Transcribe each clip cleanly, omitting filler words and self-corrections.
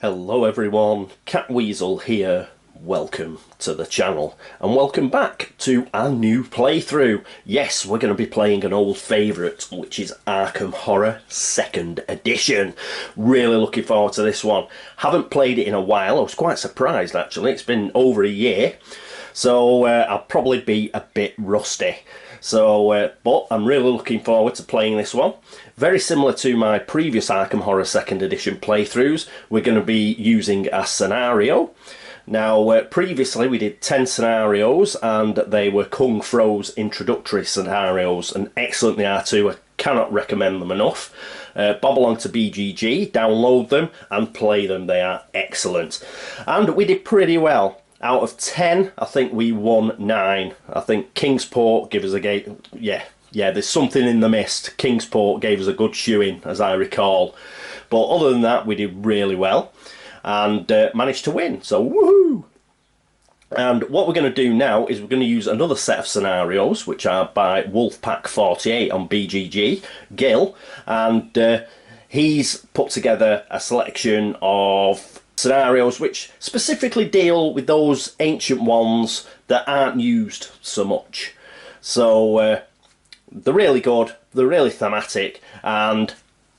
Hello everyone, Catweazle here. Welcome to the channel and welcome back to our new playthrough. Yes, we're going to be playing an old favourite, which is Arkham Horror 2nd Edition. Really looking forward to this one. Haven't played it in a while. I was quite surprised actually. It's been over a year, so I'll probably be a bit rusty. But I'm really looking forward to playing this one. Very similar to my previous Arkham Horror 2nd Edition playthroughs, we're going to be using a scenario. Now, previously we did 10 scenarios and they were Kung Fro's introductory scenarios, and excellent they are too. I cannot recommend them enough. Bob along to BGG, download them and play them. They are excellent. And we did pretty well. Out of 10, I think we won 9. I think Kingsport gave us a game. Yeah, there's something in the mist. Kingsport gave us a good shoeing, as I recall. But other than that, we did really well and managed to win. So, woohoo! And what we're going to do now is we're going to use another set of scenarios, which are by Wolfpack48 on BGG, Gil, and he's put together a selection of scenarios which specifically deal with those ancient ones that aren't used so much. So they're really good, they're really thematic, and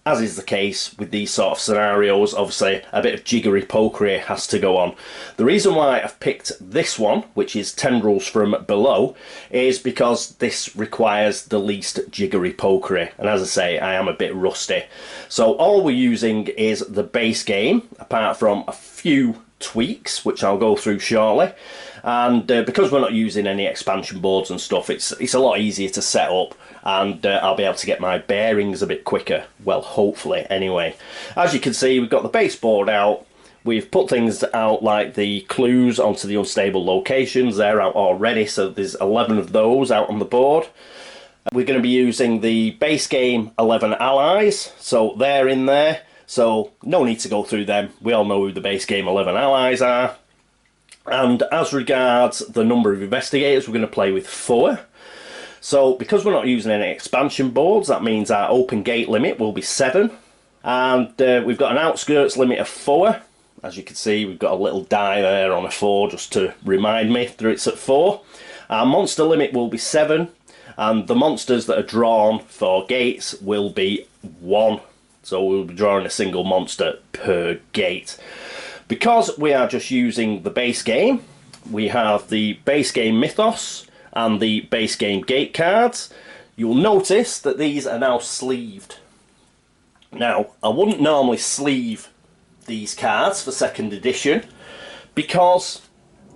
as is the case with these sort of scenarios, obviously a bit of jiggery pokery has to go on. The reason why I've picked this one, which is Tendrils from Below, is because this requires the least jiggery pokery, and as I say, I am a bit rusty. So all we're using is the base game, apart from a few tweaks, which I'll go through shortly. And because we're not using any expansion boards and stuff, it's a lot easier to set up, and I'll be able to get my bearings a bit quicker. Well, hopefully, anyway. As you can see, we've got the base board out. We've put things out like the clues onto the unstable locations. They're out already, so there's 11 of those out on the board. We're going to be using the base game 11 allies, so they're in there. So no need to go through them. We all know who the base game 11 allies are. And as regards the number of investigators, we're going to play with 4. So because we're not using any expansion boards, that means our open gate limit will be 7. And we've got an outskirts limit of 4. As you can see, we've got a little die there on a 4 just to remind me that it's at 4. Our monster limit will be 7. And the monsters that are drawn for gates will be 1. So we'll be drawing a single monster per gate. Because we are just using the base game, we have the base game mythos and the base game gate cards. You'll notice that these are now sleeved. Now, I wouldn't normally sleeve these cards for 2nd edition because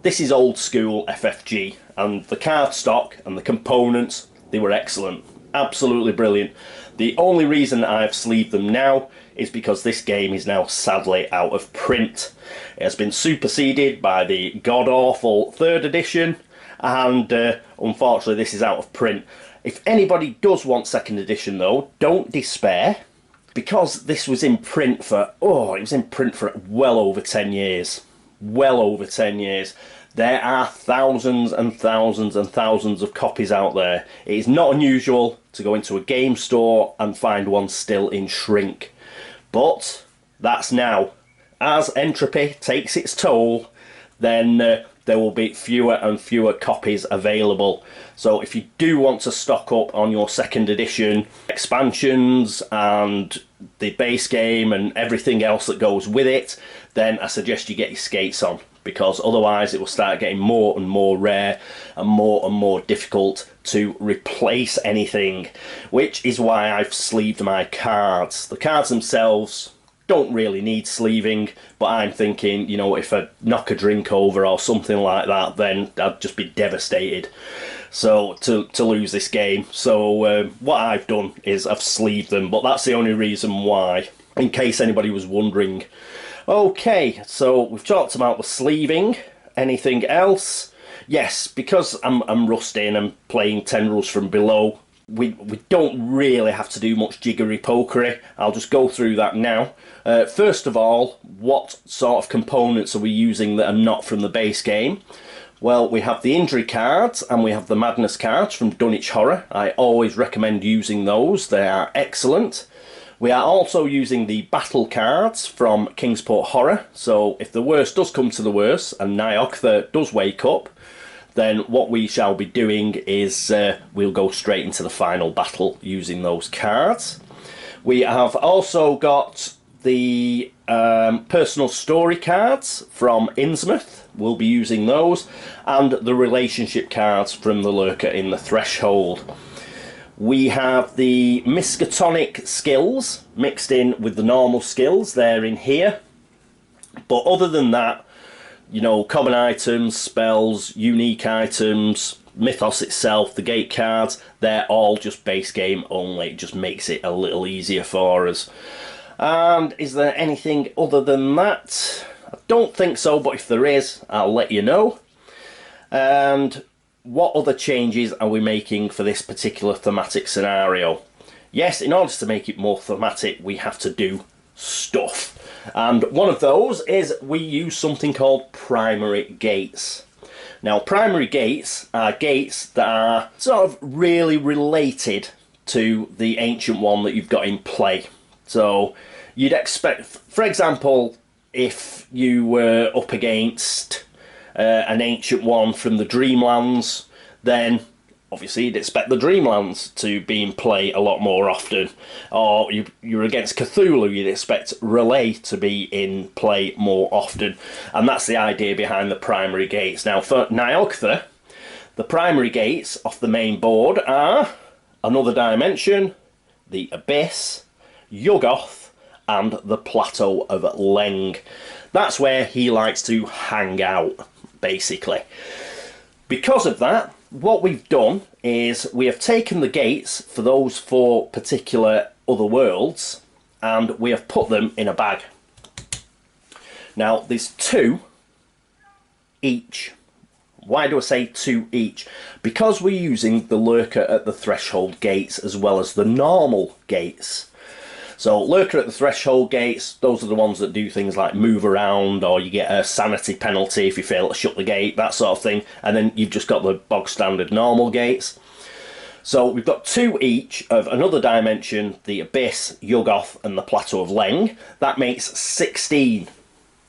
this is old school FFG, and the card stock and the components, they were excellent. Absolutely brilliant. The only reason I've sleeved them now is because this game is now sadly out of print. It has been superseded by the god-awful 3rd edition, and unfortunately this is out of print. If anybody does want 2nd edition though, don't despair, because this was in print for, it was in print for well over 10 years. Well over 10 years. There are thousands and thousands and thousands of copies out there. It is not unusual to go into a game store and find one still in shrink. But that's now. As entropy takes its toll, then there will be fewer and fewer copies available. So if you do want to stock up on your 2nd edition expansions and the base game and everything else that goes with it, then I suggest you get your skates on, because otherwise it will start getting more and more rare and more difficult to replace anything, which is why I've sleeved my cards. The cards themselves don't really need sleeving, but I'm thinking, you know, if I knock a drink over or something like that, then I'd just be devastated. So to lose this game. So what I've done is I've sleeved them, but that's the only reason why, in case anybody was wondering. Okay, so we've talked about the sleeving. Anything else? Yes, because I'm rusty and I'm playing Tendrils from Below, we don't really have to do much jiggery pokery. I'll just go through that now. First of all, what sort of components are we using that are not from the base game? Well, we have the injury cards and we have the madness cards from Dunwich Horror. I always recommend using those. They are excellent. We are also using the battle cards from Kingsport Horror, so if the worst does come to the worst and Nyogtha does wake up, then what we shall be doing is we'll go straight into the final battle using those cards. We have also got the personal story cards from Innsmouth. We'll be using those, and the relationship cards from the Lurker in the Threshold. We have the Miskatonic skills mixed in with the normal skills. They're in here. But other than that, you know, common items, spells, unique items, Mythos itself, the gate cards, they're all just base game only. It just makes it a little easier for us. And is there anything other than that? I don't think so, but if there is, I'll let you know. And what other changes are we making for this particular thematic scenario? Yes, in order to make it more thematic, we have to do stuff. And one of those is we use something called primary gates. Now, primary gates are gates that are sort of really related to the ancient one that you've got in play. So you'd expect, for example, if you were up against an ancient one from the Dreamlands, then obviously you'd expect the Dreamlands to be in play a lot more often. Or you're against Cthulhu, you'd expect Relay to be in play more often. And that's the idea behind the primary gates. Now for Nyogtha, the primary gates off the main board are Another Dimension, the Abyss, Yuggoth, and the Plateau of Leng. That's where he likes to hang out, basically. Because of that, what we've done is we have taken the gates for those 4 particular other worlds and we have put them in a bag. Now there's 2 each. Why do I say 2 each? Because we're using the Lurker at the Threshold gates as well as the normal gates. So Lurker at the Threshold gates, those are the ones that do things like move around, or you get a sanity penalty if you fail to shut the gate, that sort of thing. And then you've just got the bog standard normal gates. So we've got 2 each of Another Dimension, the Abyss, Yuggoth, and the Plateau of Leng. That makes 16.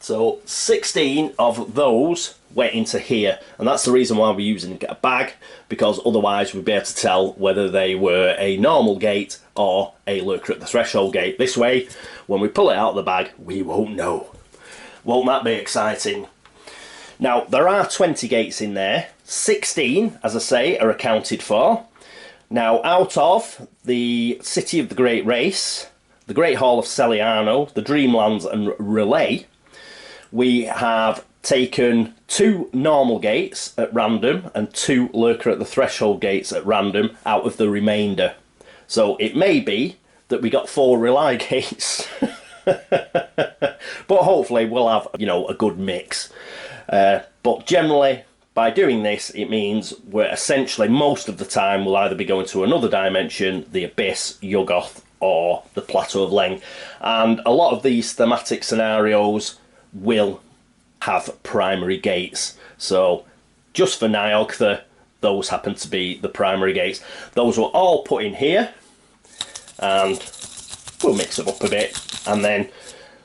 So 16 of those went into here, and that's the reason why we're using a bag, because otherwise we'd be able to tell whether they were a normal gate or a Lurker at the Threshold gate. This way, when we pull it out of the bag, we won't know. Won't that be exciting? Now, there are 20 gates in there. 16, as I say, are accounted for. Now, out of the City of the Great Race, the Great Hall of Celiano, the Dreamlands, and Relay, we have taken 2 normal gates at random and 2 Lurker at the Threshold gates at random out of the remainder. So it may be that we got 4 Relay gates. But hopefully we'll have, you know, a good mix. But generally, by doing this, it means we're essentially, most of the time, we'll either be going to Another Dimension, the Abyss, Yuggoth, or the Plateau of Leng. And a lot of these thematic scenarios will have primary gates. So just for Nyogtha, those happen to be the primary gates. Those were all put in here, and we'll mix them up a bit. And then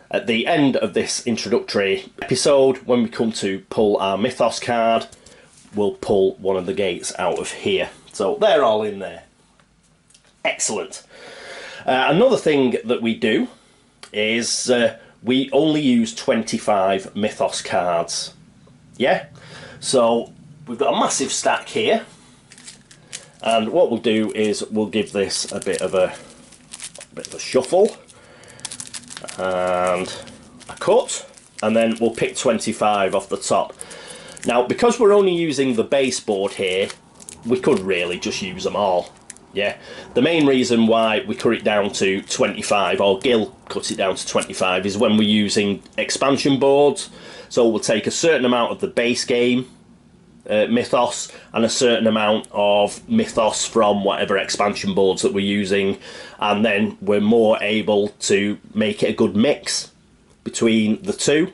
at the end of this introductory episode, when we come to pull our Mythos card, we'll pull one of the gates out of here. So they're all in there. Excellent. Another thing that we do is we only use 25 Mythos cards. Yeah? So we've got a massive stack here. And what we'll do is we'll give this a bit of a shuffle and a cut, and then we'll pick 25 off the top. Now, because we're only using the baseboard here, we could really just use them all. Yeah, the main reason why we cut it down to 25, or Gil cut it down to 25, is when we're using expansion boards. So we'll take a certain amount of the base game Mythos and a certain amount of Mythos from whatever expansion boards that we're using, and then we're more able to make it a good mix between the two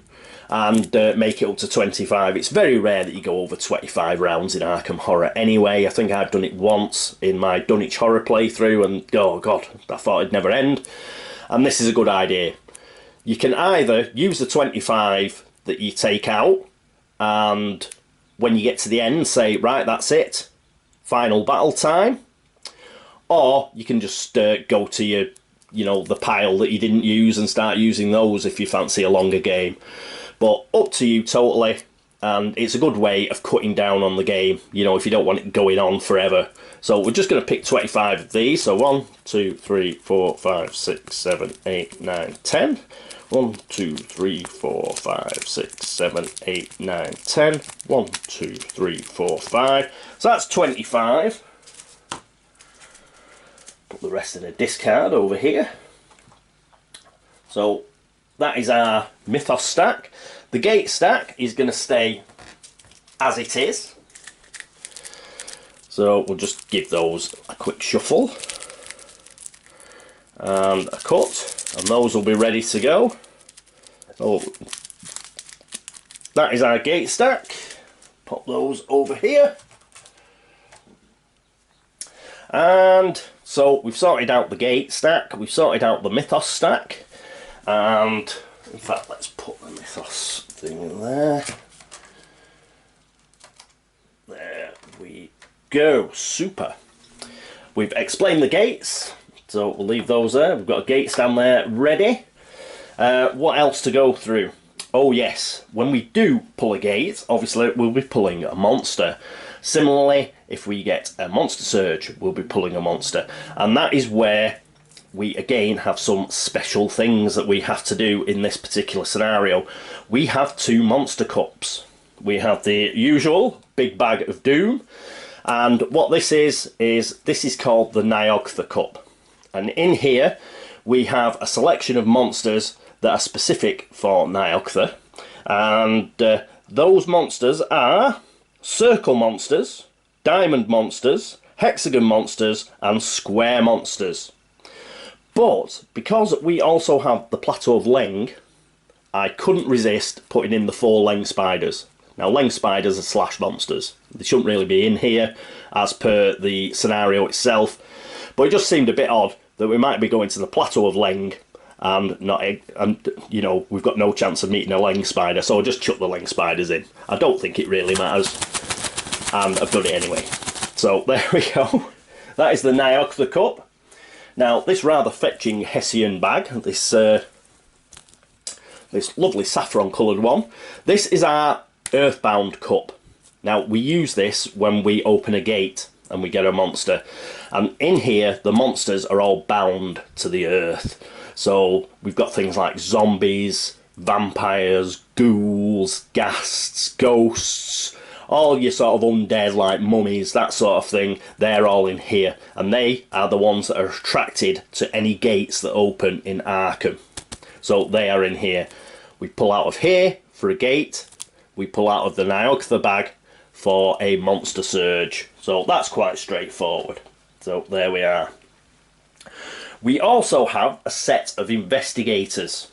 and make it up to 25. It's very rare that you go over 25 rounds in Arkham Horror anyway. I think I've done it once in my Dunwich Horror playthrough, and oh god, I thought it'd never end. And this is a good idea. You can either use the 25 that you take out, and when you get to the end say, right, that's it, final battle time. Or you can just go to your, the pile that you didn't use and start using those if you fancy a longer game. But up to you totally, and it's a good way of cutting down on the game, if you don't want it going on forever. So we're just going to pick 25 of these. So 1, 2, 3, 4, 5, 6, 7, 8, 9, 10. 1, 2, 3, 4, 5, 6, 7, 8, 9, 10. 1, 2, 3, 4, 5. So that's 25. Put the rest in a discard over here. So that is our mythos stack. The gate stack is going to stay as it is. So we'll just give those a quick shuffle and a cut. And those will be ready to go. So that is our gate stack. Pop those over here. And so we've sorted out the gate stack, we've sorted out the mythos stack, and in fact let's put the mythos thing in there. There we go, super. We've explained the gates. So we'll leave those there. We've got a gate stand there ready. What else to go through? Oh yes, when we do pull a gate, obviously we'll be pulling a monster. Similarly, if we get a monster surge, we'll be pulling a monster. And that is where we again have some special things that we have to do in this particular scenario. We have 2 monster cups. We have the usual big bag of doom. And what this is this is called the Nyogtha cup. And in here we have a selection of monsters that are specific for Nyogtha, and those monsters are circle monsters, diamond monsters, hexagon monsters and square monsters. But because we also have the plateau of Leng, I couldn't resist putting in the 4 Leng spiders. Now Leng spiders are slash monsters. They shouldn't really be in here as per the scenario itself. But it just seemed a bit odd that we might be going to the plateau of Leng and we've got no chance of meeting a Leng spider, so I'll just chuck the Leng spiders in. I don't think it really matters, and I've done it anyway. So there we go. That is the Nyogtha cup. Now this rather fetching Hessian bag, this lovely saffron coloured one, this is our Earthbound cup. Now we use this when we open a gate and we get a monster, and in here the monsters are all bound to the earth. So we've got things like zombies, vampires, ghouls, ghasts, ghosts, all your sort of undead like mummies, that sort of thing. They're all in here, and they are the ones that are attracted to any gates that open in Arkham. So they are in here. We pull out of here for a gate, we pull out of the Nyogtha bag for a monster surge. So that's quite straightforward. So there we are. We also have a set of investigators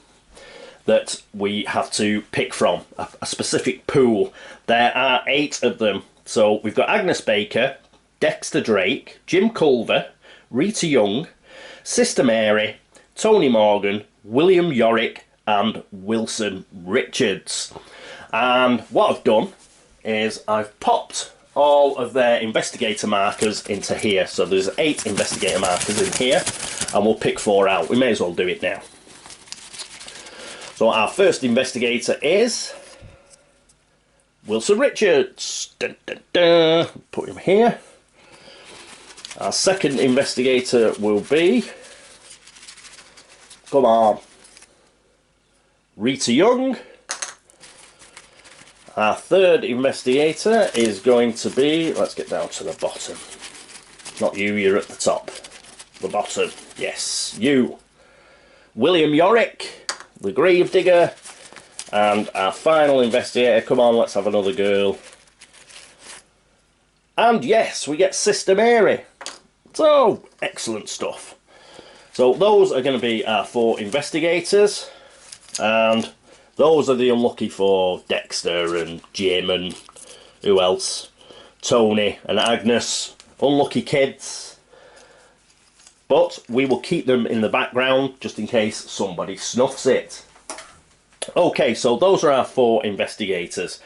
that we have to pick from, a specific pool. There are 8 of them. So we've got Agnes Baker, Dexter Drake, Jim Culver, Rita Young, Sister Mary, Tony Morgan, William Yorick and Wilson Richards. And what I've done is I've popped all of their investigator markers into here. So there's 8 investigator markers in here, and we'll pick 4 out. We may as well do it now. So our first investigator is Wilson Richards. Dun, dun, dun. Put him here. Our second investigator will be, come on, Rita Young. Our third investigator is going to be, let's get down to the bottom. Not you, you're at the top. The bottom, yes, you. William Yorick, the Gravedigger. And our final investigator, come on, let's have another girl. And yes, we get Sister Mary. So, excellent stuff. So those are going to be our 4 investigators. And those are the unlucky 4, Dexter and Jim and who else? Tony and Agnes. Unlucky kids. but we will keep them in the background just in case somebody snuffs it. Okay, so those are our 4 investigators.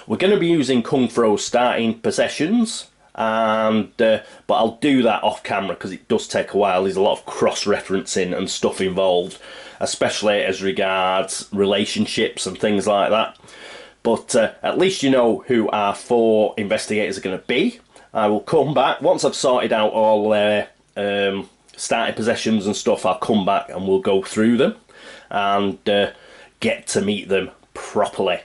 We're going to be using Kung Fro's starting possessions, and but I'll do that off camera because it does take a while. There's a lot of cross-referencing and stuff involved, especially as regards relationships and things like that. But at least you know who our 4 investigators are going to be. I will come back once I've sorted out all their starting possessions and stuff. I'll come back and we'll go through them and get to meet them properly.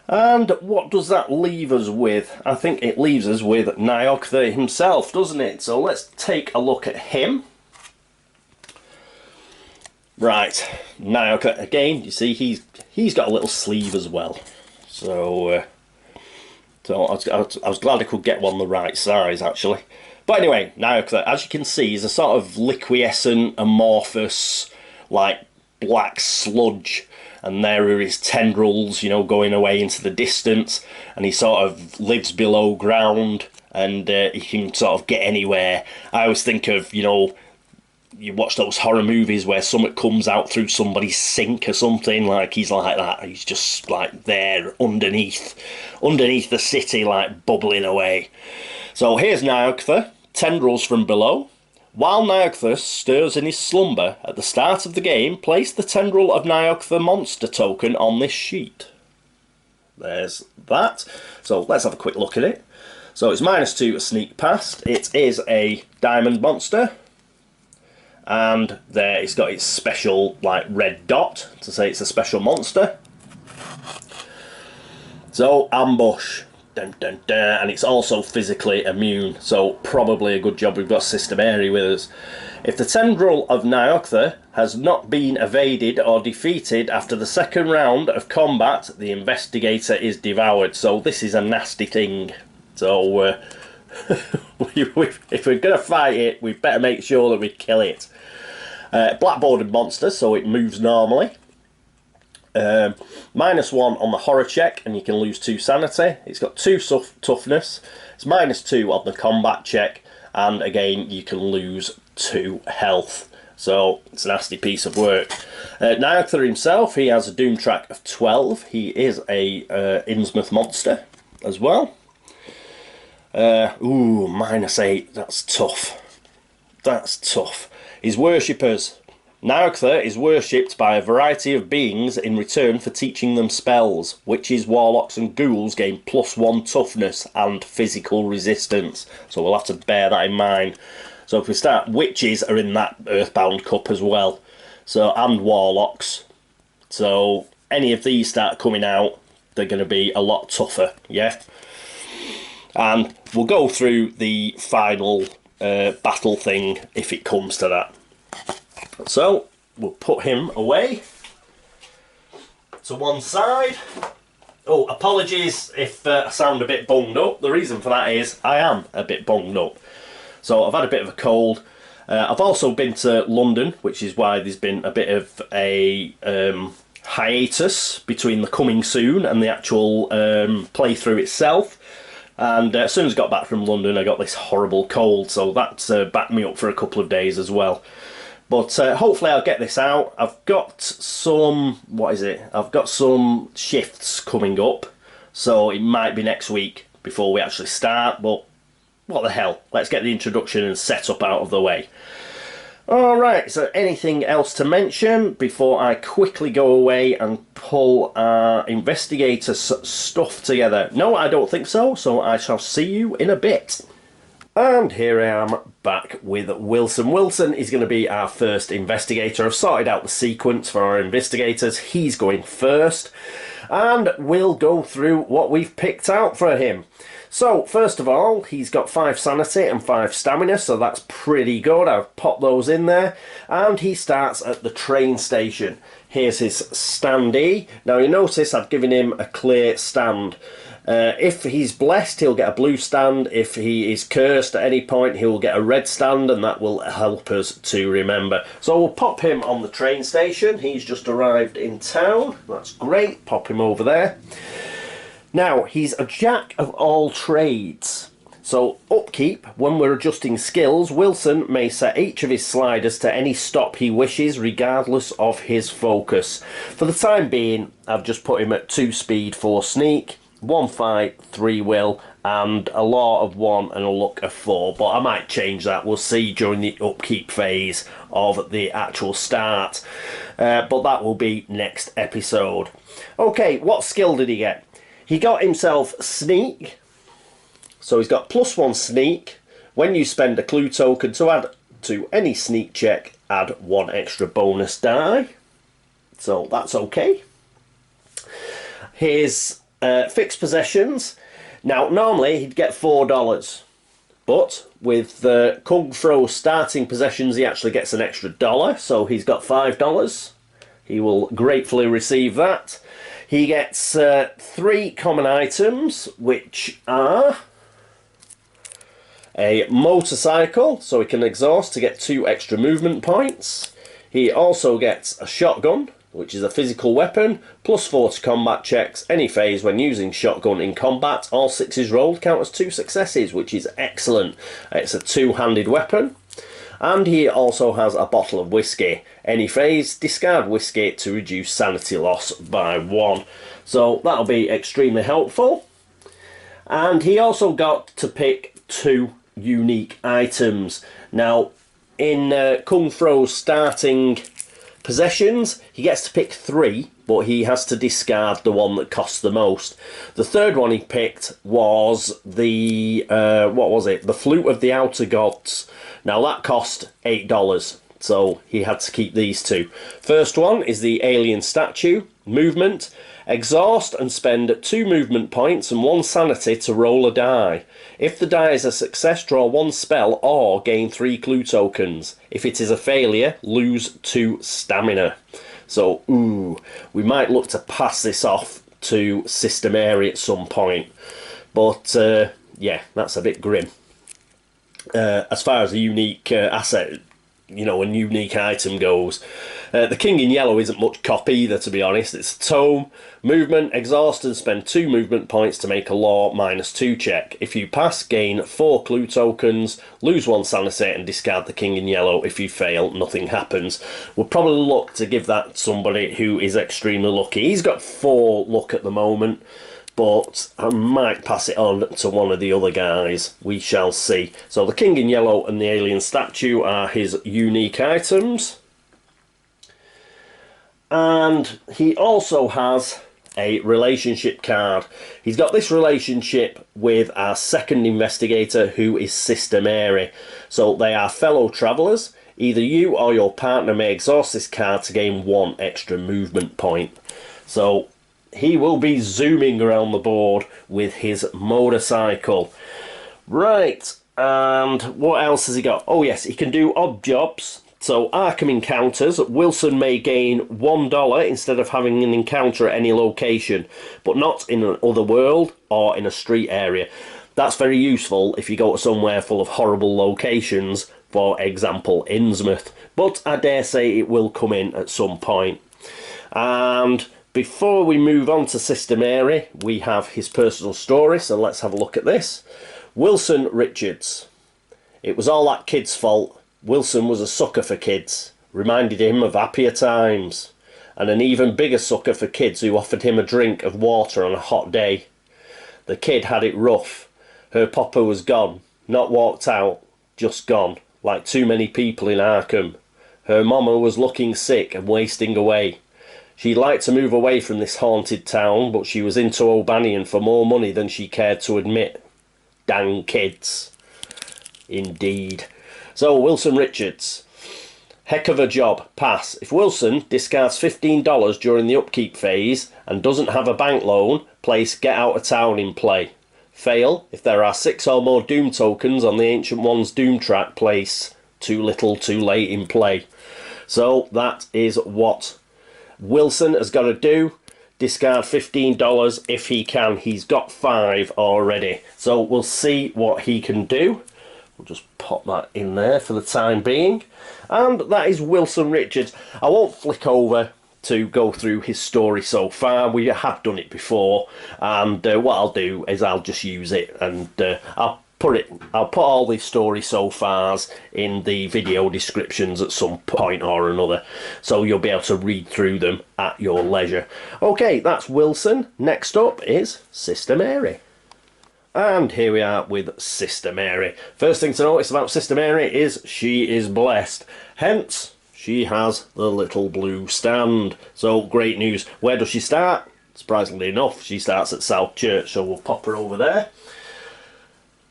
And what does that leave us with? I think it leaves us with Nyogtha himself, doesn't it? So let's take a look at him. Right, Nyogtha again. You see, he's got a little sleeve as well. So, I was glad I could get one the right size actually. But anyway, Nyogtha, as you can see, he's a sort of liquescent, amorphous, like black sludge. And there are his tendrils, you know, going away into the distance. And he sort of lives below ground, and he can sort of get anywhere. I always think of, you know, you watch those horror movies where something comes out through somebody's sink or something. Like, he's like that. He's just like there underneath the city, like bubbling away. So here's Nyogtha, tendrils from below. While Nyogtha stirs in his slumber, at the start of the game, place the Tendril of Nyogtha monster token on this sheet. There's that. So let's have a quick look at it. So it's -2 to sneak past. It is a diamond monster. And there it's got its special like red dot to say it's a special monster. So ambush. Dun, dun, dun. And it's also physically immune, so probably a good job we've got Systemary with us. If the Tendril of Nyogtha has not been evaded or defeated after the second round of combat, the investigator is devoured. So this is a nasty thing. So if we're going to fight it, we better make sure that we kill it. Black-bordered monster, so it moves normally. -1 on the horror check, and you can lose 2 sanity. It's got 2 toughness. It's -2 on the combat check, and again you can lose 2 health. So it's a nasty piece of work. Nyogtha himself, he has a doom track of 12. He is a Innsmouth monster as well. Ooh, -8. That's tough. That's tough. His worshippers. Nyogtha is worshipped by a variety of beings in return for teaching them spells. Witches, warlocks and ghouls gain +1 toughness and physical resistance. So we'll have to bear that in mind. So if we start, witches are in that Earthbound Cup as well. So, and warlocks. So any of these start coming out, they're going to be a lot tougher, yeah? And we'll go through the final battle thing if it comes to that. So we'll put him away to one side. Oh, apologies if I sound a bit bunged up. The reason for that is I am a bit bunged up. So I've had a bit of a cold. I've also been to London, which is why there's been a bit of a hiatus between the coming soon and the actual playthrough itself. And as soon as I got back from London, I got this horrible cold, so that's backed me up for a couple of days as well. But hopefully I'll get this out. I've got some, I've got some shifts coming up, so it might be next week before we actually start, but what the hell, let's get the introduction and setup out of the way. Alright, so anything else to mention before I quickly go away and pull our investigator stuff together? No, I don't think so, so I shall see you in a bit. And here I am back with Wilson. Wilson is going to be our first investigator. I've sorted out the sequence for our investigators. He's going first. And we'll go through what we've picked out for him. So, first of all, he's got 5 sanity and 5 stamina, so that's pretty good. I've popped those in there. And he starts at the train station. Here's his standee. Now, you notice I've given him a clear stand. If he's blessed, he'll get a blue stand. If he is cursed at any point, he'll get a red stand, and that will help us to remember. So we'll pop him on the train station. He's just arrived in town. That's great. Pop him over there. Now, he's a jack of all trades. So upkeep, when we're adjusting skills, Wilson may set each of his sliders to any stop he wishes, regardless of his focus. For the time being, I've just put him at 2 speed, 4 sneak, 1 fight, 3 will, and a law of 1 and a luck of 4. But I might change that. We'll see during the upkeep phase of the actual start. But that will be next episode. Okay, what skill did he get? He got himself sneak. So he's got +1 sneak. When you spend a clue token to add to any sneak check, add 1 extra bonus die. So that's okay. His fixed possessions. Now, normally he'd get $4. But with Kung Fro starting possessions, he actually gets an extra $1. So he's got $5. He will gratefully receive that. He gets 3 common items, which are a motorcycle, so he can exhaust to get 2 extra movement points. He also gets a shotgun, which is a physical weapon, +4 to combat checks. Any phase when using shotgun in combat, all 6s rolled count as 2 successes, which is excellent. It's a 2-handed weapon. And he also has a bottle of whiskey. Any phase, discard whiskey to reduce sanity loss by 1. So that'll be extremely helpful. And he also got to pick 2 unique items. Now, in Kung Fro's starting possessions, he gets to pick 3, but he has to discard the one that costs the most. The third one he picked was the what was it? The Flute of the Outer Gods. Now that cost $8, so he had to keep these 2. First one is the alien statue. Movement. Exhaust and spend 2 movement points and 1 sanity to roll a die. If the die is a success, draw 1 spell or gain 3 clue tokens. If it is a failure, lose 2 stamina. So, we might look to pass this off to Sister Mary at some point. But, yeah, that's a bit grim. As far as a unique asset, you know, a unique item goes. The King in Yellow isn't much cop either, to be honest. It's a tome. Movement, exhaust and spend 2 movement points to make a law -2 check. If you pass, gain 4 clue tokens, lose 1 sanity and discard the King in Yellow. If you fail, nothing happens. We'll probably look to give that to somebody who is extremely lucky. He's got 4 luck at the moment, but I might pass it on to one of the other guys. We shall see. So the King in Yellow and the alien statue are his unique items. And he also has a relationship card. He's got this relationship with our second investigator, who is Sister Mary. So they are fellow travellers. Either you or your partner may exhaust this card to gain 1 extra movement point. So he will be zooming around the board with his motorcycle. Right, and what else has he got? Oh yes, he can do odd jobs. So Arkham encounters, Wilson may gain $1 instead of having an encounter at any location, but not in an other world or in a street area. That's very useful if you go to somewhere full of horrible locations, for example Innsmouth, but I dare say it will come in at some point. And before we move on to Sister Mary, we have his personal story, so let's have a look at this. Wilson Richards. It was all that kid's fault. Wilson was a sucker for kids, reminded him of happier times, and an even bigger sucker for kids who offered him a drink of water on a hot day. The kid had it rough. Her papa was gone, not walked out, just gone, like too many people in Arkham. Her mama was looking sick and wasting away. She'd like to move away from this haunted town, but she was into O'Banion for more money than she cared to admit. Dang kids. Indeed. So, Wilson Richards. Heck of a job. Pass. If Wilson discards $15 during the upkeep phase and doesn't have a bank loan, place Get Out of Town in play. Fail. If there are 6 or more Doom tokens on the Ancient One's Doom track, place Too Little Too Late in play. So, that is what Wilson has got to do. Discard $15 if he can. He's got 5 already. So, we'll see what he can do. We'll just pop that in there for the time being. And that is Wilson Richards. I won't flick over to go through his story so far. We have done it before. And what I'll do is I'll just use it. And I'll I'll put all the story so fars in the video descriptions at some point or another, so you'll be able to read through them at your leisure. Okay, that's Wilson. Next up is Sister Mary. And here we are with Sister Mary. First thing to notice about Sister Mary is she is blessed. Hence, she has the little blue stand. So, great news. Where does she start? Surprisingly enough, she starts at South Church, so we'll pop her over there.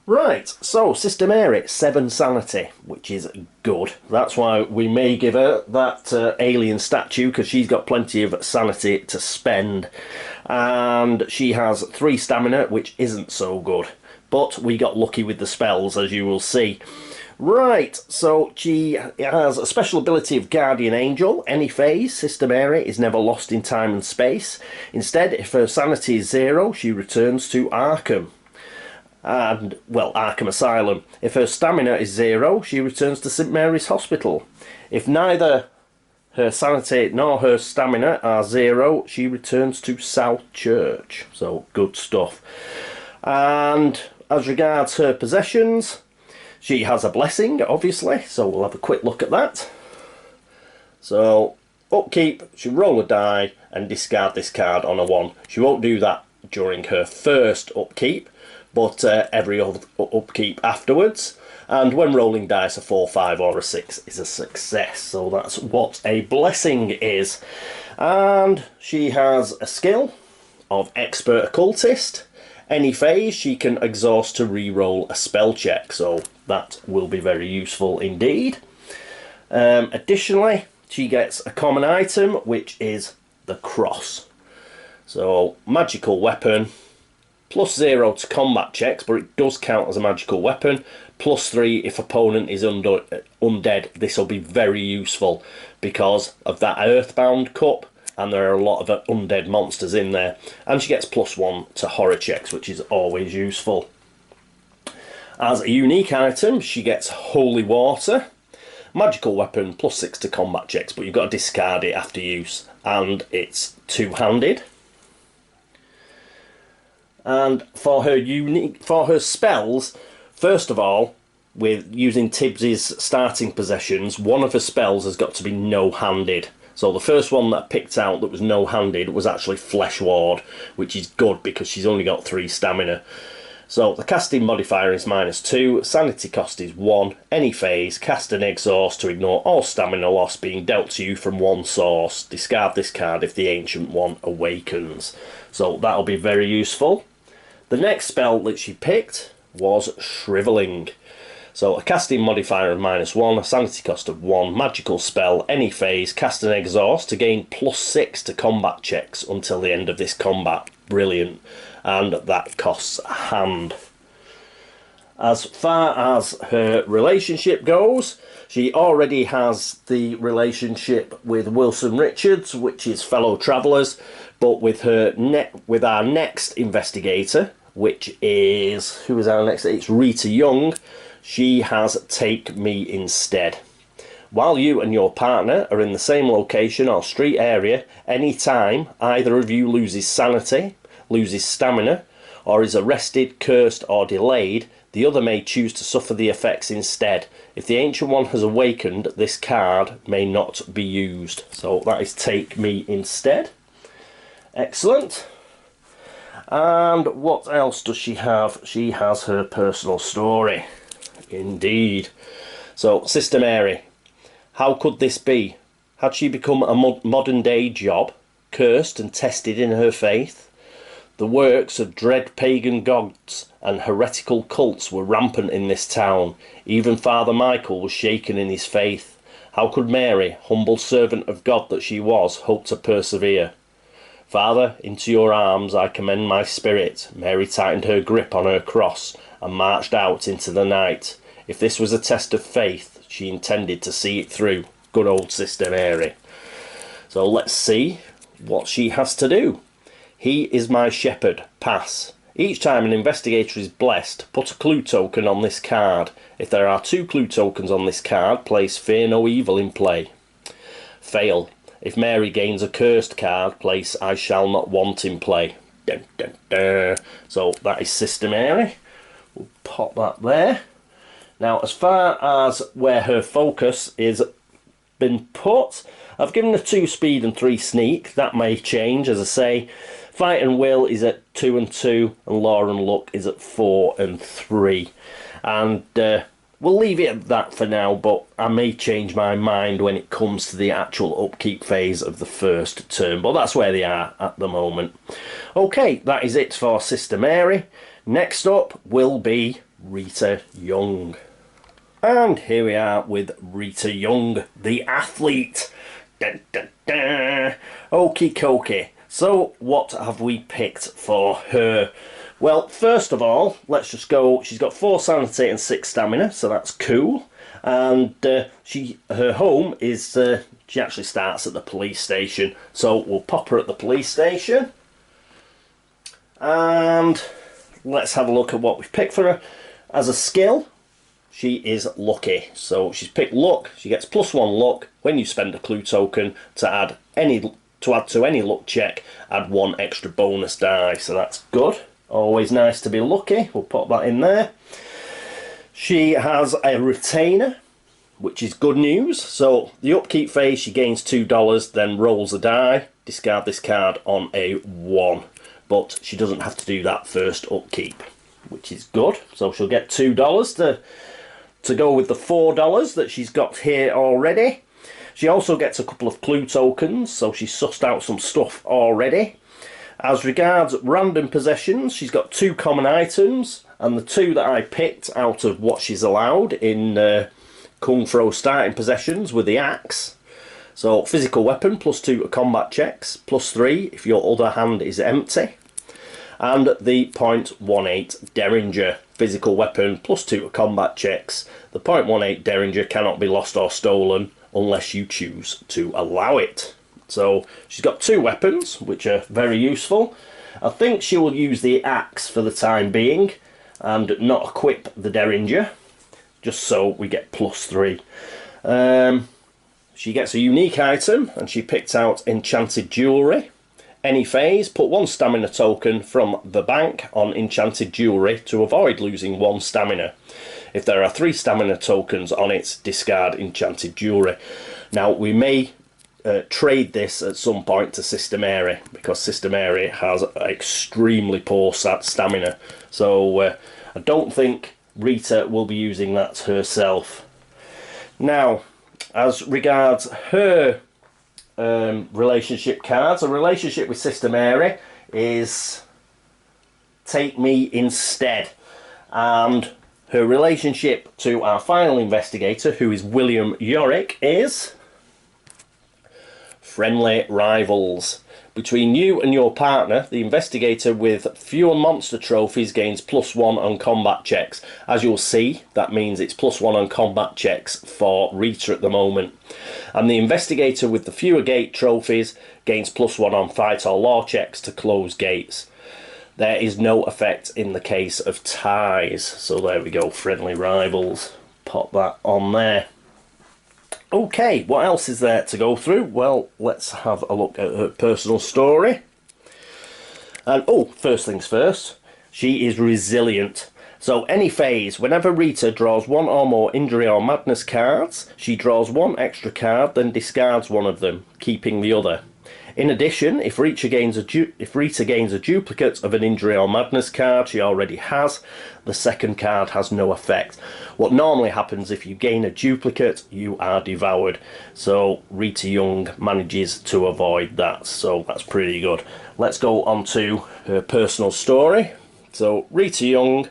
Right, so Sister Mary, 7 sanity, which is good. That's why we may give her that alien statue, because she's got plenty of sanity to spend. And she has 3 stamina, which isn't so good. But we got lucky with the spells, as you will see. Right, so she has a special ability of Guardian Angel. Any phase, Sister Mary is never lost in time and space. Instead, if her sanity is 0, she returns to Arkham. And, well, Arkham Asylum. If her stamina is 0, she returns to St Mary's Hospital. If neither her sanity nor her stamina are 0, she returns to South Church. So, good stuff. And as regards her possessions, she has a blessing, obviously, so we'll have a quick look at that. So, upkeep, she'll roll a die and discard this card on a 1. She won't do that during her first upkeep, but every other upkeep afterwards. And when rolling dice, a 4, 5 or a 6 is a success. So that's what a blessing is. And she has a skill of Expert Occultist. Any phase she can exhaust to re-roll a spell check. So that will be very useful indeed. Additionally, she gets a common item, which is the cross. So, magical weapon. +0 to combat checks, but it does count as a magical weapon. +3 if opponent is undead. This will be very useful because of that Earthbound cup, and there are a lot of undead monsters in there. And she gets +1 to horror checks, which is always useful. As a unique item, she gets Holy Water. Magical weapon, +6 to combat checks, but you've got to discard it after use. And it's 2-handed. And for her spells, first of all, with using Tibbs's starting possessions, one of her spells has got to be no-handed. So the first one that I picked out that was no-handed was actually Flesh Ward, which is good because she's only got 3 stamina. So the casting modifier is -2, sanity cost is 1, any phase, cast and exhaust to ignore all stamina loss being dealt to you from one source. Discard this card if the Ancient One awakens. So that'll be very useful. The next spell that she picked was Shriveling. So a casting modifier of -1, a sanity cost of 1, magical spell, any phase, cast and exhaust to gain +6 to combat checks until the end of this combat. Brilliant. And that costs a hand. As far as her relationship goes, she already has the relationship with Wilson Richards, which is fellow travellers, but with our next investigator, which is, who is our next? It's Rita Young. She has Take Me Instead. While you and your partner are in the same location or street area, any time either of you loses sanity, loses stamina, or is arrested, cursed or delayed, the other may choose to suffer the effects instead. If the Ancient One has awakened, this card may not be used. So that is Take Me Instead. Excellent. And what else does she have? She has her personal story. Indeed. So, Sister Mary. How could this be? Had she become a modern day Job, cursed and tested in her faith? The works of dread pagan gods and heretical cults were rampant in this town. Even Father Michael was shaken in his faith. How could Mary, humble servant of God that she was, hope to persevere? Father, into your arms I commend my spirit. Mary tightened her grip on her cross and marched out into the night. If this was a test of faith, she intended to see it through. Good old Sister Mary. So let's see what she has to do. He is my shepherd. Pass. Each time an investigator is blessed, put a clue token on this card. If there are 2 clue tokens on this card, place Fear No Evil in play. Fail. If Mary gains a cursed card, place I Shall Not Want in play. Dun, dun, dun. So that is Sister Mary. We'll pop that there. Now, as far as where her focus is been put, I've given her 2 speed and 3 sneak. That may change, as I say. Fight and will is at 2 and 2, and law and luck is at 4 and 3. And we'll leave it at that for now, but I may change my mind when it comes to the actual upkeep phase of the first turn. But that's where they are at the moment. Okay, that is it for Sister Mary. Next up will be Rita Young. And here we are with Rita Young, the athlete. Dun, dun, dun. Okie dokie. So, what have we picked for her? Well, first of all, let's just go. She's got 4 sanity and 6 stamina, so that's cool. And her home is, she actually starts at the police station. So we'll pop her at the police station. And let's have a look at what we've picked for her. As a skill, she is lucky. So she's picked luck. She gets +1 luck when you spend a clue token to add to any luck check, add 1 extra bonus die. So that's good. Always nice to be lucky. We'll pop that in there. She has a retainer, which is good news. So the upkeep phase, she gains $2, then rolls a die. Discard this card on a 1. But she doesn't have to do that first upkeep, which is good. So she'll get $2 to go with the $4 that she's got here already. She also gets a couple of clue tokens, so she's sussed out some stuff already. As regards random possessions, she's got 2 common items, and the 2 that I picked out of what she's allowed in Kung Fu starting possessions were the axe. So physical weapon, +2 to combat checks, +3 if your other hand is empty. And the .18 Derringer, physical weapon, +2 to combat checks. The .18 Derringer cannot be lost or stolen unless you choose to allow it. So she's got 2 weapons, which are very useful. I think she will use the axe for the time being and not equip the Derringer, just so we get +3. She gets a unique item, and she picked out enchanted jewellery. Any phase, put 1 stamina token from the bank on enchanted jewellery to avoid losing 1 stamina. If there are 3 stamina tokens on it, discard enchanted jewellery. Now, we may trade this at some point to Sister Mary, because Sister Mary has extremely poor stamina. So I don't think Rita will be using that herself. Now, as regards her relationship cards, a relationship with Sister Mary is Take Me Instead. And her relationship to our final investigator, who is William Yorick, is Friendly Rivals. Between you and your partner, the investigator with fewer monster trophies gains +1 on combat checks. As you'll see, that means it's +1 on combat checks for Rita at the moment. And the investigator with the fewer gate trophies gains +1 on fight or law checks to close gates. There is no effect in the case of ties. So there we go, Friendly Rivals. Pop that on there. Okay, what else is there to go through? Well, let's have a look at her personal story. And first things first, she is resilient. So any phase, whenever Rita draws 1 or more injury or madness cards, she draws 1 extra card, then discards 1 of them, keeping the other. In addition, if Rita gains a duplicate of an injury or madness card she already has, the second card has no effect. What normally happens if you gain a duplicate, you are devoured. So Rita Young manages to avoid that, so that's pretty good. Let's go on to her personal story. So Rita Young,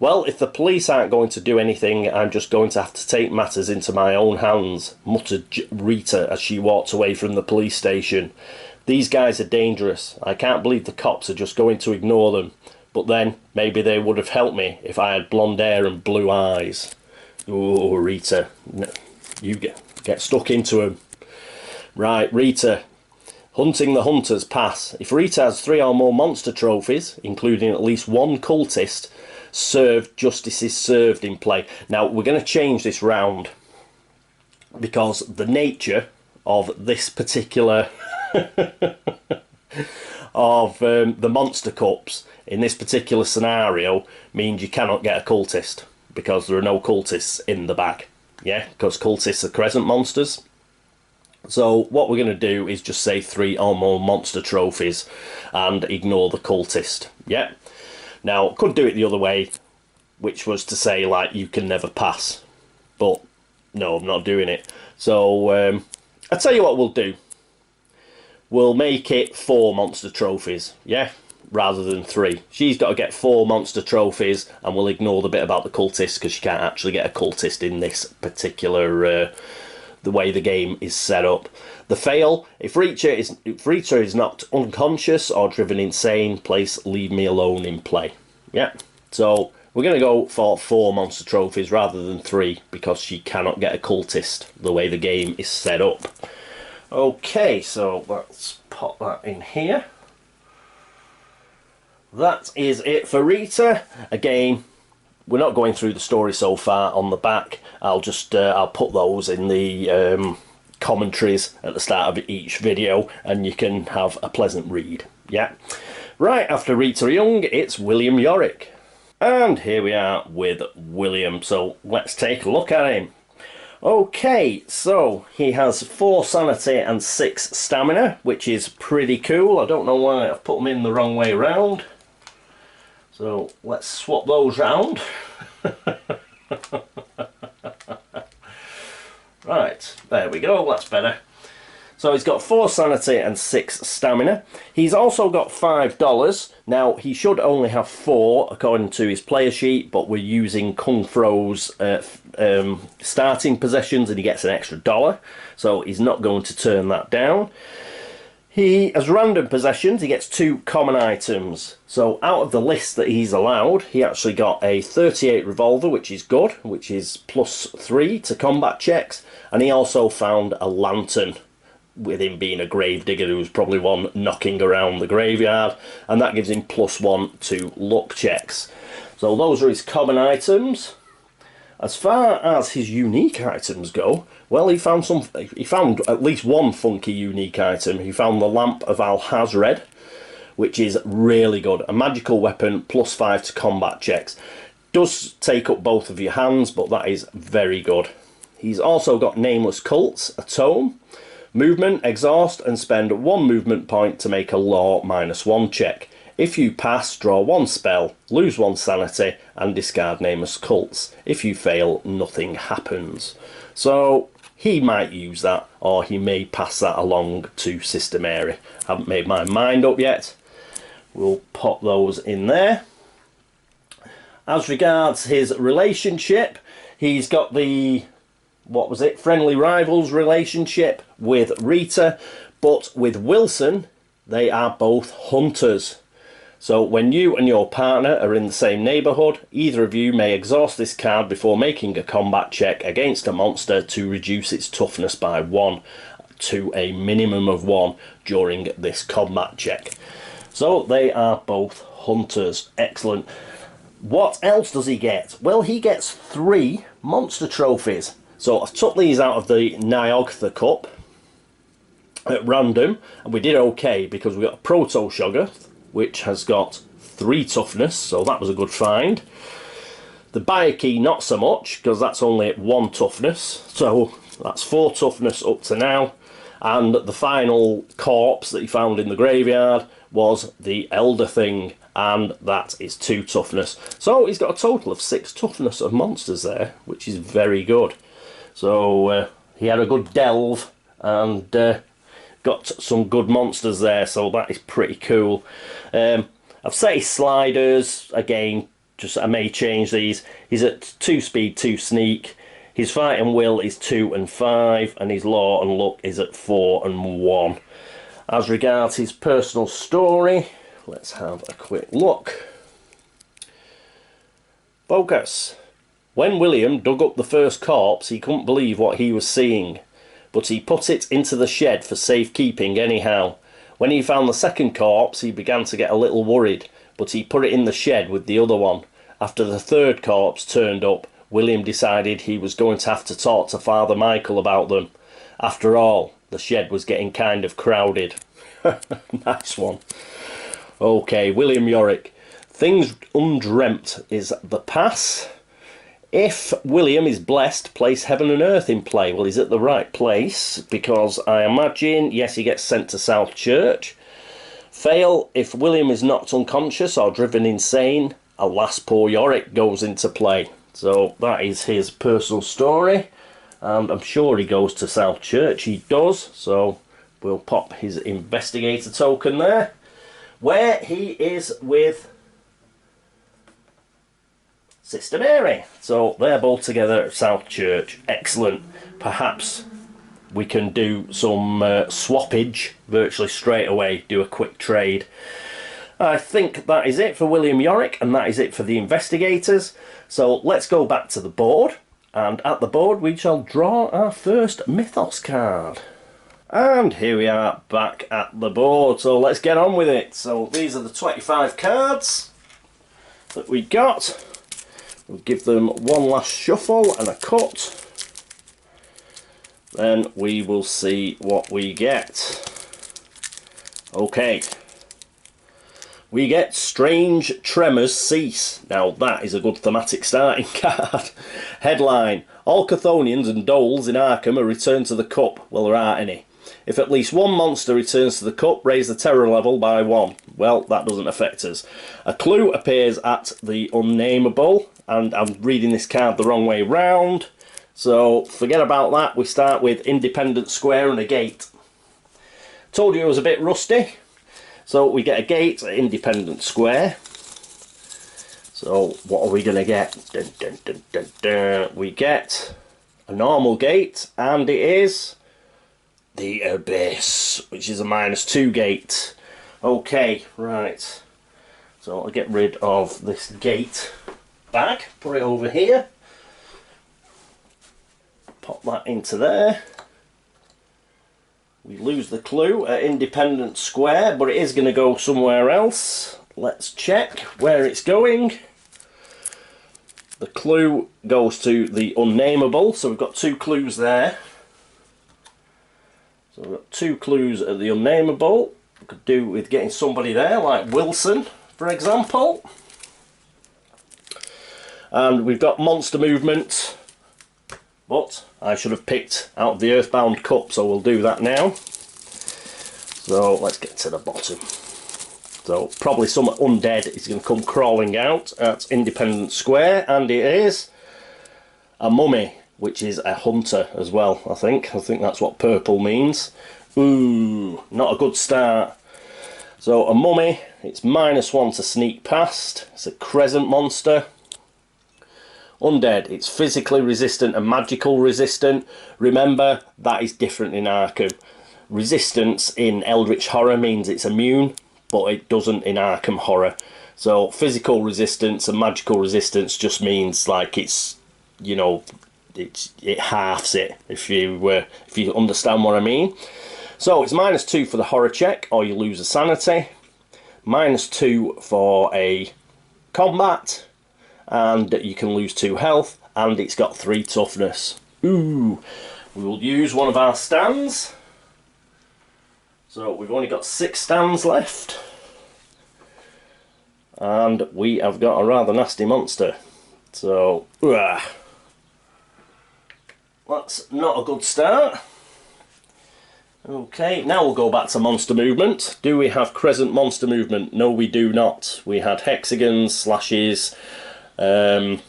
well, if the police aren't going to do anything, I'm just going to have to take matters into my own hands, muttered Rita as she walked away from the police station. These guys are dangerous. I can't believe the cops are just going to ignore them. But then, maybe they would have helped me if I had blonde hair and blue eyes. Oh, Rita, you get stuck into them. Right, Rita. Hunting the hunters, pass. If Rita has 3 or more monster trophies, including at least 1 cultist, justice is served in play. Now, we're going to change this round, because the nature of this particular of the monster cups in this particular scenario means you cannot get a cultist, because there are no cultists in the bag. Yeah, because cultists are crescent monsters. So what we're going to do is just say 3 or more monster trophies and ignore the cultist. Yeah. Now, could do it the other way, which was to say, like, you can never pass. But no, I'm not doing it. So I'll tell you what we'll do. We'll make it 4 monster trophies, yeah, rather than 3. She's got to get 4 monster trophies, and we'll ignore the bit about the cultist, because she can't actually get a cultist in this particular the way the game is set up. The fail: if Rita is knocked unconscious or driven insane, place leave me alone in play. Yeah, so we're going to go for 4 monster trophies rather than 3, because she cannot get a cultist the way the game is set up. Okay, so let's pop that in here. That is it for Rita. Again, we're not going through the story so far on the back. I'll put those in the commentaries at the start of each video, and you can have a pleasant read. Yeah. Right, after Rita Young, it's William Yorick. And here we are with William, so let's take a look at him. Okay, so he has 4 sanity and 6 stamina, which is pretty cool. I don't know why I've put them in the wrong way around. So let's swap those round. Right, there we go, that's better. So he's got 4 sanity and 6 stamina. He's also got $5. Now, he should only have 4 according to his player sheet, but we're using Kung Fro's starting possessions, and he gets an extra $1. So he's not going to turn that down. He has random possessions. He gets 2 common items. So out of the list that he's allowed, he actually got a 38 revolver, which is good, which is +3 to combat checks. And he also found a lantern, with him being a gravedigger who was probably one knocking around the graveyard, and that gives him +1 to luck checks. So those are his common items. As far as his unique items go, well, he found at least one funky unique item. He found the Lamp of Al-Hazred, which is really good. A magical weapon, +5 to combat checks. Does take up both of your hands, but that is very good. He's also got Nameless Cults, a tome. Movement, exhaust, and spend 1 movement point to make a law -1 check. If you pass, draw 1 spell, lose 1 sanity, and discard Nameless Cults. If you fail, nothing happens. So he might use that, or he may pass that along to Sister Mary. Haven't made my mind up yet. We'll pop those in there. As regards his relationship, he's got the friendly rivals relationship with Rita, but with Wilson they are both hunters. So when you and your partner are in the same neighbourhood, either of you may exhaust this card before making a combat check against a monster to reduce its toughness by 1 to a minimum of 1 during this combat check. So they are both hunters. Excellent. What else does he get? Well, he gets 3 monster trophies. So I've took these out of the Nyogtha Cup at random, and we did okay because we got a Proto Shoggoth, which has got 3 toughness, so that was a good find. The Byakhee not so much, because that's only at 1 toughness, so that's 4 toughness up to now. And the final corpse that he found in the graveyard was the Elder Thing, and that is 2 toughness. So he's got a total of 6 toughness of monsters there, which is very good. So he had a good delve and got some good monsters there, so that is pretty cool. I've set his sliders, again, just I may change these. He's at 2 speed, 2 sneak. His fight and will is 2 and 5, and his law and luck is at 4 and 1. As regards his personal story, let's have a quick look. Focus. When William dug up the first corpse, he couldn't believe what he was seeing, but he put it into the shed for safekeeping anyhow. When he found the second corpse, he began to get a little worried, but he put it in the shed with the other one. After the third corpse turned up, William decided he was going to have to talk to Father Michael about them. After all, the shed was getting kind of crowded. Nice one. Okay, William Yorick. Things undreamt is the pass. If William is blessed, place heaven and earth in play. Well, he's at the right place, because I imagine, yes, he gets sent to South Church. Fail, if William is knocked unconscious or driven insane, alas, poor Yorick goes into play. So that is his personal story, and I'm sure he goes to South Church. He does, so we'll pop his investigator token there, where he is with Sister Mary. So they're both together at South Church. Excellent. Perhaps we can do some swappage virtually straight away, do a quick trade. I think that is it for William Yorick, and that is it for the investigators. So let's go back to the board, and at the board we shall draw our first Mythos card. And here we are back at the board, so let's get on with it. So these are the 25 cards that we got. We'll give them one last shuffle and a cut. Then we will see what we get. Okay. We get Strange Tremors Cease. Now that is a good thematic starting card. Headline: all Chthonians and Doles in Arkham are returned to the cup. Well, there aren't any. If at least one monster returns to the cup, raise the terror level by 1. Well, that doesn't affect us. A clue appears at the unnameable, and I'm reading this card the wrong way round, so forget about that. We start with Independent Square and a gate. Told you it was a bit rusty. So we get a gate at Independent Square. So what are we going to get? Dun, dun, dun, dun, dun. We get a normal gate, and it is the Abyss, which is a -2 gate. Okay, right. So I'll get rid of this gate bag, put it over here. Pop that into there. We lose the clue at Independent Square, but it is going to go somewhere else. Let's check where it's going. The clue goes to the unnameable, so we've got 2 clues there. So we've got 2 clues at the unnameable. We could do with getting somebody there, like Wilson, for example. And we've got monster movement, but I should have picked out of the Earthbound Cup, so we'll do that now. So let's get to the bottom. So probably some undead is going to come crawling out at Independent Square, and it is a mummy, which is a hunter as well, I think. I think that's what purple means. Ooh, not a good start. So a mummy, it's -1 to sneak past. It's a crescent monster. Undead, it's physically resistant and magical resistant. Remember, that is different in Arkham. Resistance in Eldritch Horror means it's immune, but it doesn't in Arkham Horror. So physical resistance and magical resistance just means like it's, you know, it halves it, if you understand what I mean. So it's -2 for the horror check, or you lose a sanity. -2 for a combat, and you can lose 2 health, and it's got 3 toughness. Ooh, we will use one of our stands. So we've only got 6 stands left, and we have got a rather nasty monster. So that's not a good start. Okay, now we'll go back to monster movement. Do we have crescent monster movement? No, we do not. We had hexagons, slashes,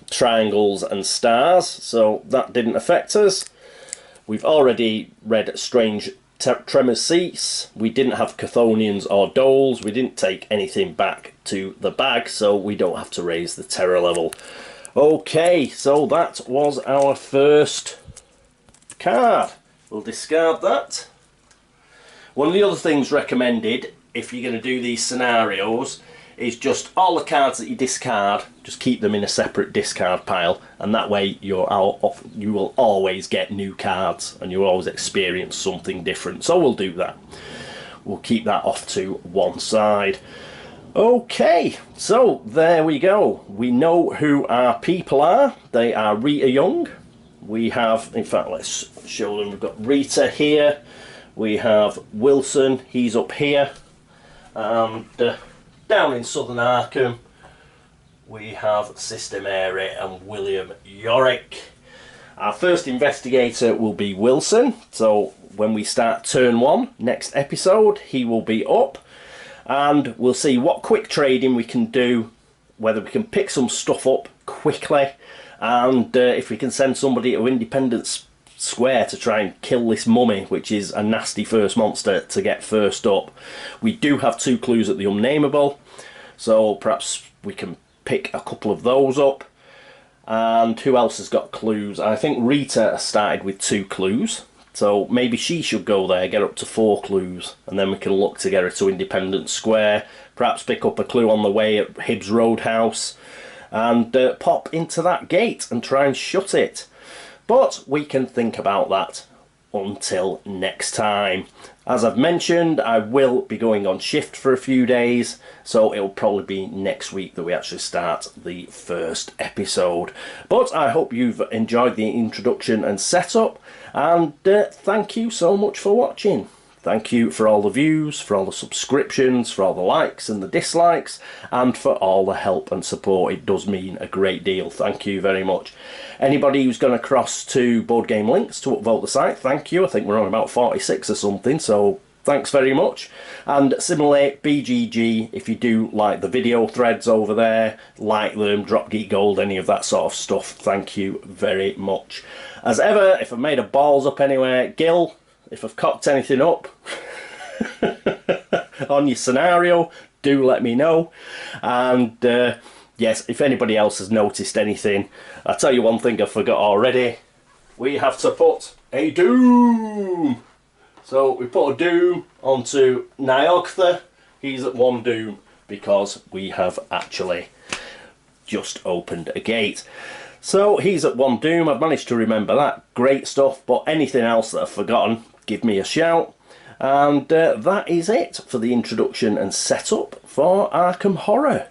triangles and stars, so that didn't affect us. We've already read Strange Tremors Cease. We didn't have Chthonians or Doles. We didn't take anything back to the bag, so we don't have to raise the terror level. Okay, so that was our first card. We'll discard that. One of the other things recommended if you're going to do these scenarios is just all the cards that you discard, just keep them in a separate discard pile, and that way you will always get new cards and you'll always experience something different. So we'll do that. We'll keep that off to one side. Okay, so there we go. We know who our people are. They are Rita Young. We have, in fact, let's show them. We've got Rita here. We have Wilson, he's up here. And down in southern Arkham, we have Sister Mary and William Yorick. Our first investigator will be Wilson, so when we start turn 1 next episode, he will be up, and we'll see what quick trading we can do, whether we can pick some stuff up quickly, and if we can send somebody to Independence Square to try and kill this mummy, which is a nasty first monster to get first up. We do have 2 clues at the unnameable, so perhaps we can pick a couple of those up. And who else has got clues? I think Rita started with 2 clues, so maybe she should go there, get up to 4 clues, and then we can look to get her to Independence Square, perhaps pick up a clue on the way at Hibbs Roadhouse, and pop into that gate and try and shut it. But we can think about that until next time. As I've mentioned, I will be going on shift for a few days, so it'll probably be next week that we actually start the first episode. But I hope you've enjoyed the introduction and setup, and thank you so much for watching. Thank you for all the views, for all the subscriptions, for all the likes and the dislikes, and for all the help and support. It does mean a great deal. Thank you very much. Anybody who's going to cross to Board Game Links to upvote the site, thank you. I think we're on about 46 or something, so thanks very much. And similarly, BGG, if you do like the video threads over there, like them, drop geek gold, any of that sort of stuff, thank you very much. As ever, if I've made a balls up anywhere, Gil, if I've cocked anything up on your scenario, do let me know. And yes, if anybody else has noticed anything, I'll tell you one thing I forgot already. We have to put a doom. So we put a doom onto Nyogtha. He's at 1 doom because we have actually just opened a gate. So he's at 1 doom. I've managed to remember that. Great stuff. But anything else that I've forgotten, give me a shout. And that is it for the introduction and setup for Arkham Horror.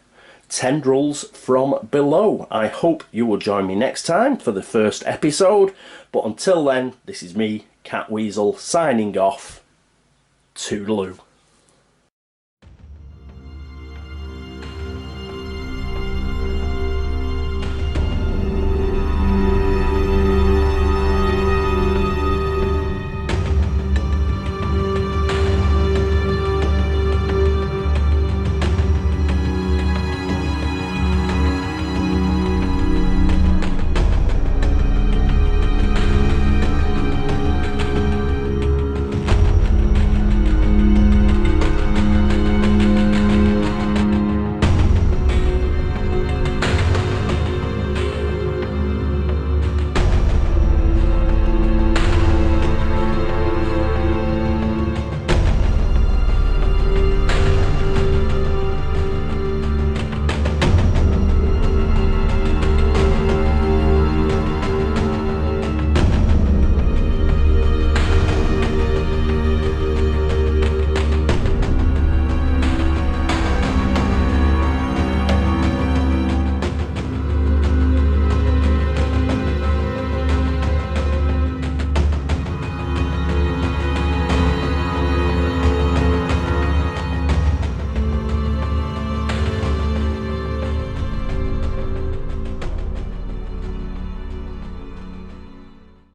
Tendrils from Below. I hope you will join me next time for the first episode. But until then, this is me, Catweazle, signing off. Toodaloo.